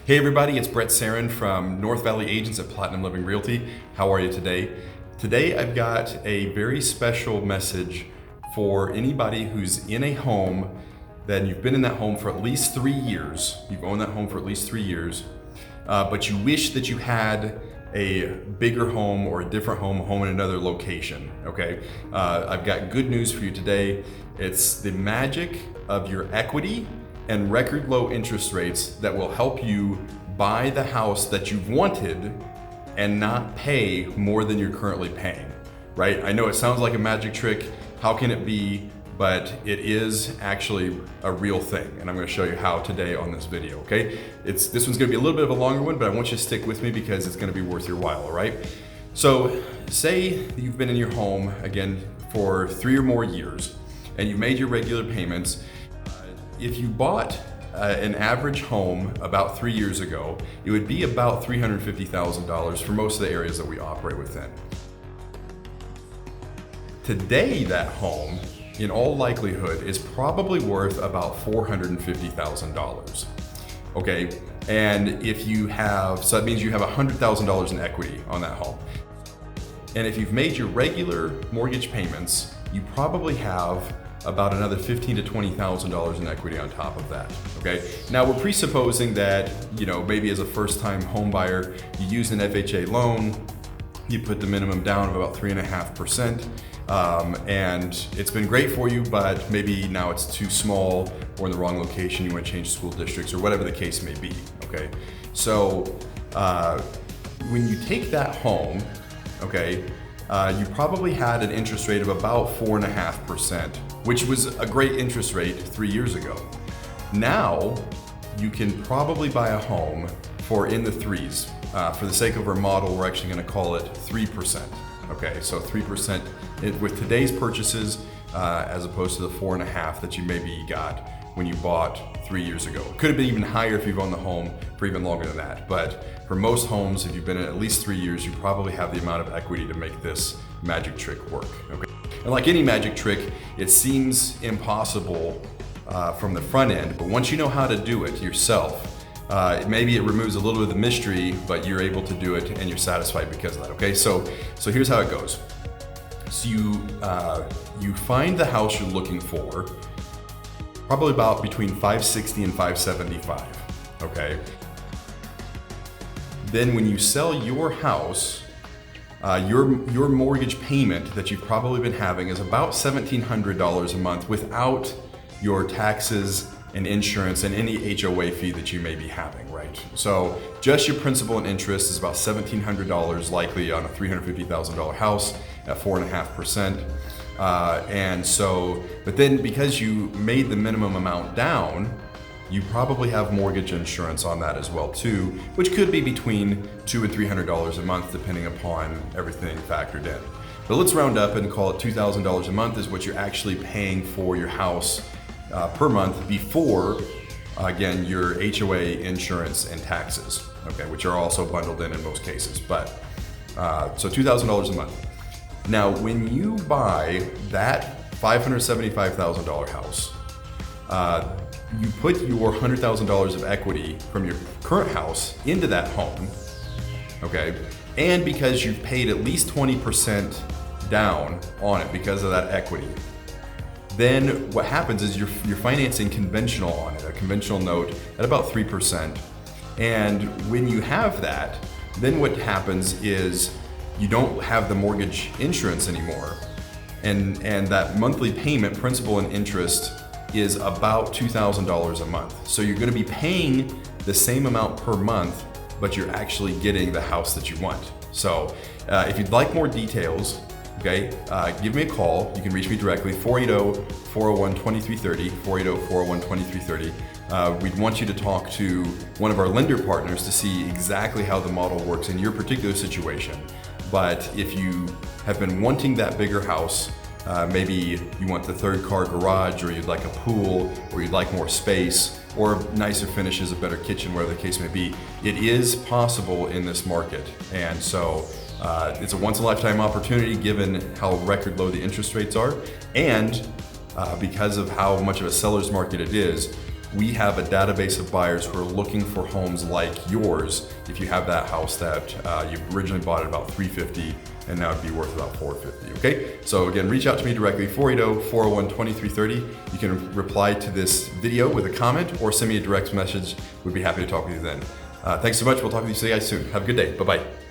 Hey everybody, it's Brett Sarin from North Valley Agents at Platinum Living Realty. How are you today? Today I've got a very special message for anybody who's in a home that you've been in that home for at least 3 years. You've owned that home for at least 3 years, but you wish that you had a bigger home or a different home in another location, okay? I've got good news for you today. It's the magic of your equity and record low interest rates that will help you buy the house that you've wanted and not pay more than you're currently paying, right? I know it sounds like a magic trick. How can it be? But it is actually a real thing, and I'm going to show you how today on this video, okay? This one's going to be a little bit of a longer one, but I want you to stick with me because it's going to be worth your while, all right? So say you've been in your home, again, for 3 or more years, and you've made your regular payments. If you bought an average home about 3 years ago, it would be about $350,000 for most of the areas that we operate within. Today, that home, in all likelihood, is probably worth about $450,000. Okay, and if you have, so that means you have $100,000 in equity on that home. And if you've made your regular mortgage payments, you probably have about another $15,000 to $20,000 in equity on top of that, okay? Now we're presupposing that, maybe as a first-time home buyer, you use an FHA loan, you put the minimum down of about 3.5%, and it's been great for you, but maybe now it's too small or in the wrong location, you want to change school districts or whatever the case may be, okay? So when you take that home, okay, you probably had an interest rate of about 4.5%, which was a great interest rate 3 years ago. Now, you can probably buy a home for in the threes. For the sake of our model, we're actually going to call it 3%. Okay, so 3% with today's purchases, as opposed to the 4.5% that you maybe got when you bought 3 years ago. It could have been even higher if you've owned the home for even longer than that. But for most homes, if you've been in at least 3 years, you probably have the amount of equity to make this magic trick work. Okay? And like any magic trick, it seems impossible from the front end, but once you know how to do it yourself, maybe it removes a little bit of the mystery, but you're able to do it and you're satisfied because of that. Okay, so here's how it goes. So you find the house you're looking for, probably about between $560,000 and $575,000. Okay. Then when you sell your house, your mortgage payment that you've probably been having is about $1,700 a month without your taxes and insurance and any HOA fee that you may be having, right? So just your principal and interest is about $1,700 likely on a $350,000 house at 4.5%. But then because you made the minimum amount down, you probably have mortgage insurance on that as well too, which could be between $200 and $300 a month depending upon everything factored in. But let's round up and call it $2,000 a month is what you're actually paying for your house per month before, again, your HOA, insurance, and taxes, okay, which are also bundled in most cases. But so $2,000 a month. Now, when you buy that $575,000 house, you put your $100,000 of equity from your current house into that home, okay? And because you've paid at least 20% down on it because of that equity, then what happens is you're financing conventional on it, a conventional note at about 3%. And when you have that, then what happens is you don't have the mortgage insurance anymore. And that monthly payment, principal and interest, is about $2,000 a month. So you're gonna be paying the same amount per month, but you're actually getting the house that you want. So if you'd like more details, okay, give me a call. You can reach me directly, 480-401-2330, 480-401-2330. We'd want you to talk to one of our lender partners to see exactly how the model works in your particular situation. But if you have been wanting that bigger house, maybe you want the third car garage, or you'd like a pool, or you'd like more space, or nicer finishes, a better kitchen, whatever the case may be, it is possible in this market. And so it's a once-in-a-lifetime opportunity given how record low the interest rates are, and because of how much of a seller's market it is, we have a database of buyers who are looking for homes like yours. If you have that house that you originally bought at about $350 and now it'd be worth about $450. Okay, so again, reach out to me directly, 480-401-2330. You can reply to this video with a comment or send me a direct message. We'd be happy to talk with you then. Thanks so much. We'll talk with you guys soon. Have a good day. Bye-bye.